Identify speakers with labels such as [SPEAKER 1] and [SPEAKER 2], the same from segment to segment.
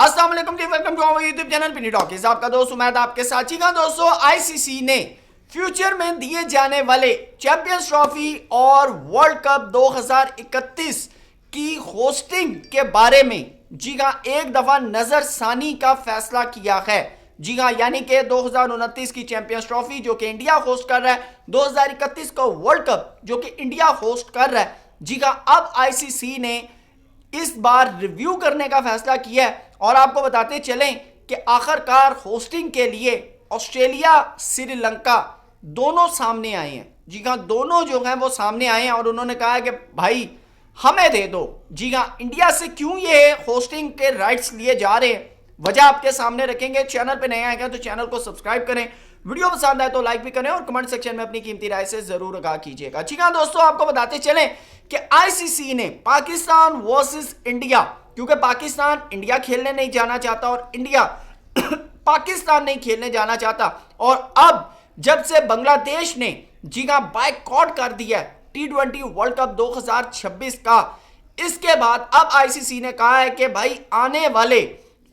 [SPEAKER 1] अस्सलाम वालेकुम जी, welcome to our YouTube channel Pini talkies. आपका दोस्त उमैद आपके साथ। जी हाँ दोस्तों, आईसीसी ने फ्यूचर में दिए जाने वाले चैंपियंस ट्रॉफी और वर्ल्ड कप 2031 की होस्टिंग के बारे में जी हाँ एक दफा नजरसानी का फैसला किया है। जी हाँ, यानी कि 2029 की चैंपियंस ट्रॉफी जो कि इंडिया होस्ट कर रहा है, 2031 का वर्ल्ड कप जो कि इंडिया होस्ट कर रहा है। जी हाँ, अब आईसीसी ने इस बार रिव्यू करने का फैसला किया है और आपको बताते चलें कि आखिरकार होस्टिंग के लिए ऑस्ट्रेलिया श्रीलंका दोनों सामने आए हैं। जी हाँ, दोनों जो हैं वो सामने आए हैं और उन्होंने कहा है कि भाई हमें दे दो। जी हाँ, इंडिया से क्यों ये होस्टिंग के राइट्स लिए जा रहे हैं, वजह आपके सामने रखेंगे। चैनल पे नए आए हैं तो चैनल को सब्सक्राइब करें, वीडियो पसंद आए तो लाइक भी करें और कमेंट सेक्शन में अपनी कीमती राय से जरूर आगाह कीजिएगा। ठीक है दोस्तों, आपको बताते चलें कि आईसीसी ने पाकिस्तान वर्सेस इंडिया, क्योंकि पाकिस्तान इंडिया खेलने नहीं जाना चाहता और इंडिया पाकिस्तान नहीं खेलने जाना चाहता, और अब जब से बांग्लादेश ने जी हां बायकॉट कर दिया T20 वर्ल्ड कप 2026 का, इसके बाद अब आईसीसी ने कहा है कि भाई आने वाले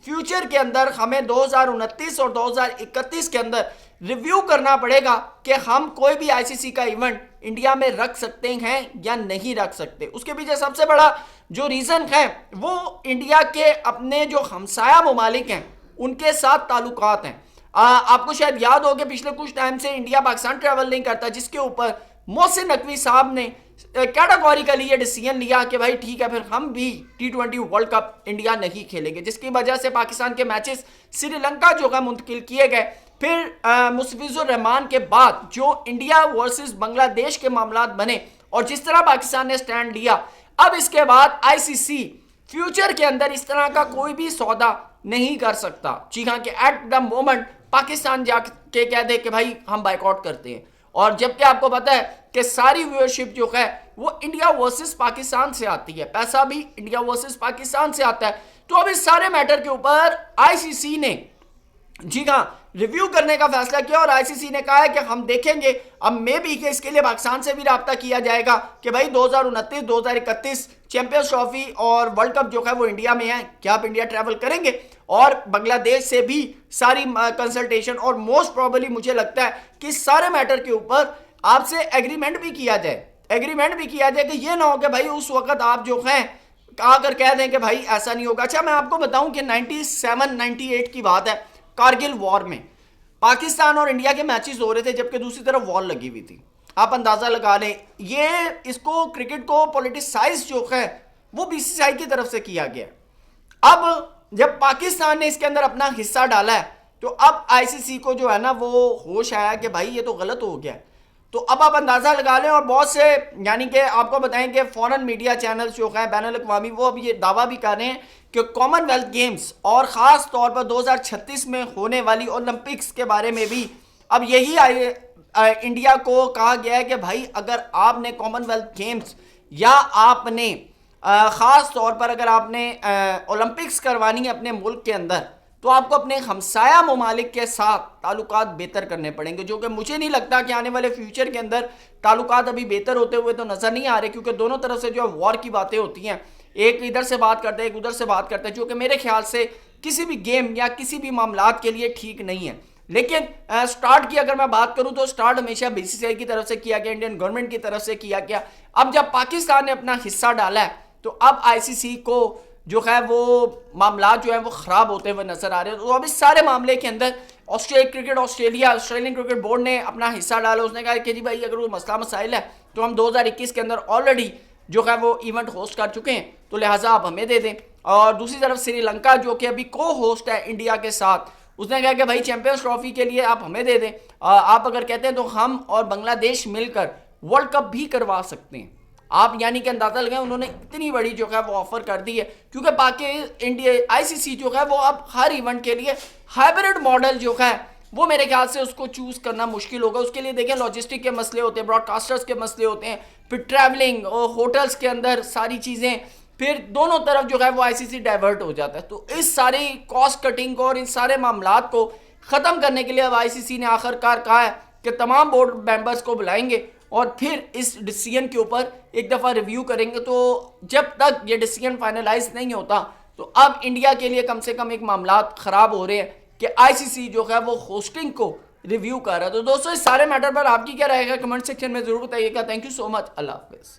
[SPEAKER 1] फ्यूचर के अंदर हमें 2029 और 2031 के अंदर रिव्यू करना पड़ेगा कि हम कोई भी आईसीसी का इवेंट इंडिया में रख सकते हैं या नहीं रख सकते। उसके पीछे सबसे बड़ा जो रीजन है वो इंडिया के अपने जो हमसाया ममालिक हैं उनके साथ ताल्लुकात हैं। आपको शायद याद हो कि पिछले कुछ टाइम से इंडिया पाकिस्तान ट्रैवल नहीं करता, जिसके ऊपर मोहसिन नकवी साहब ने कैटेगोरिकली ये डिसीजन लिया कि भाई ठीक है, फिर हम भी T20 वर्ल्ड कप इंडिया नहीं खेलेंगे, जिसकी वजह से पाकिस्तान के मैचेस श्रीलंका जो है मुंतकिल किए गए। फिर मुस्तफिजुर रहमान के बाद जो इंडिया वर्सेस बांग्लादेश के मामला बने और जिस तरह पाकिस्तान ने स्टैंड लिया, अब इसके बाद आईसीसी फ्यूचर के अंदर इस तरह का कोई भी सौदा नहीं कर सकता। जी हाँ, कि एट द मोमेंट पाकिस्तान जाके कह दे कि भाई हम बायकॉट करते हैं, और जबकि आपको पता है कि सारी व्यूअरशिप जो है वो इंडिया वर्सेस पाकिस्तान से आती है, पैसा भी इंडिया वर्सेस पाकिस्तान से आता है। तो अब इस सारे मैटर के ऊपर आईसीसी ने जी हाँ रिव्यू करने का फैसला किया और आईसीसी ने कहा है कि हम देखेंगे, अब मे भी कि इसके लिए पाकिस्तान से भी राब्ता किया जाएगा कि भाई 2029 2031 चैंपियंस ट्रॉफी और वर्ल्ड कप जो है वो इंडिया में है, क्या आप इंडिया ट्रैवल करेंगे, और बांग्लादेश से भी सारी कंसल्टेशन, और मोस्ट प्रोबेबली मुझे लगता है कि सारे मैटर के ऊपर आपसे एग्रीमेंट भी किया जाए कि ये ना हो कि भाई उस वक्त आप जो हैं आकर कह दें कि भाई ऐसा नहीं होगा। अच्छा, मैं आपको बताऊं कि 97-98 की बात है, कारगिल वॉर में पाकिस्तान और इंडिया के मैचेस हो रहे थे जबकि दूसरी तरफ वॉर लगी हुई थी। आप अंदाजा लगा लें, ये इसको क्रिकेट को पॉलिटिसाइज जो है वो बीसीसीआई की तरफ से किया गया। अब जब पाकिस्तान ने इसके अंदर अपना हिस्सा डाला है तो अब आईसीसी को जो है ना वो होश आया कि भाई ये तो गलत हो गया। तो अब आप अंदाजा लगा लें, और बहुत से यानी कि आपको बताएं कि फॉरेन मीडिया चैनल्स जो हैं बैनुल अक़वामी, वो अब ये दावा भी कर रहे हैं कि कॉमनवेल्थ गेम्स और ख़ास तौर पर 2036 में होने वाली ओलंपिक्स के बारे में भी अब यही इंडिया को कहा गया है कि भाई अगर आपने कॉमनवेल्थ गेम्स या आपने ख़ास तौर पर अगर आपने ओलंपिक्स करवानी है अपने मुल्क के अंदर, तो आपको अपने हमसाया ममालिक के साथ ताल्लुकात बेहतर करने पड़ेंगे, जो कि मुझे नहीं लगता कि आने वाले फ्यूचर के अंदर ताल्लुकात अभी बेहतर होते हुए तो नज़र नहीं आ रहे, क्योंकि दोनों तरफ से जो वॉर की बातें होती हैं, एक इधर से बात करते हैं एक उधर से बात करते हैं, जो कि मेरे ख्याल से किसी भी गेम या किसी भी मामलात के लिए ठीक नहीं है। लेकिन स्टार्ट की अगर मैं बात करूं तो स्टार्ट हमेशा बीसीसीआई की तरफ से किया गया, इंडियन गवर्नमेंट की तरफ से किया गया। अब जब पाकिस्तान ने अपना हिस्सा डाला है तो अब आईसीसी को जो है वो मामला जो है वो खराब होते हुए नजर आ रहे हैं। तो अब इस सारे मामले के अंदर ऑस्ट्रेलियन क्रिकेट बोर्ड ने अपना हिस्सा डाला। उसने कहा कि जी भाई अगर वो मसला मसाइल है तो हम 2021 के अंदर ऑलरेडी जो है वो इवेंट होस्ट कर चुके हैं, तो लिहाजा आप हमें दे दें। और दूसरी तरफ श्रीलंका जो कि अभी को होस्ट है इंडिया के साथ, उसने कहा कि भाई चैंपियंस ट्रॉफी के लिए आप हमें दे दें, आप अगर कहते हैं तो हम और बांग्लादेश मिलकर वर्ल्ड कप भी करवा सकते हैं आप। यानी कि अंदाजा लगाएं, उन्होंने इतनी बड़ी जो है वो ऑफर कर दी है, क्योंकि बाकी इंडिया आईसीसी जो है वो अब हर इवेंट के लिए हाइब्रिड मॉडल जो है वो मेरे ख्याल से उसको चूज करना मुश्किल होगा। उसके लिए देखें लॉजिस्टिक के मसले होते हैं, ब्रॉडकास्टर्स के मसले होते हैं, फिर ट्रैवलिंग और होटल्स के अंदर सारी चीज़ें, फिर दोनों तरफ जो है वो आईसीसी डाइवर्ट हो जाता है। तो इस सारी कॉस्ट कटिंग को और इन सारे मामलात को ख़त्म करने के लिए अब आईसीसी ने आखिरकार कहा है कि तमाम बोर्ड मेंबर्स को बुलाएंगे और फिर इस डिसीजन के ऊपर एक दफ़ा रिव्यू करेंगे। तो जब तक ये डिसीजन फाइनलाइज नहीं होता तो तो अब इंडिया के लिए कम से कम एक मामला खराब हो रहे हैं कि आईसीसी जो है वो होस्टिंग को रिव्यू कर रहा है। तो दोस्तों इस सारे मैटर पर आपकी क्या राय है कमेंट सेक्शन में जरूर बताइएगा। Thank you so much, Allah Hafiz.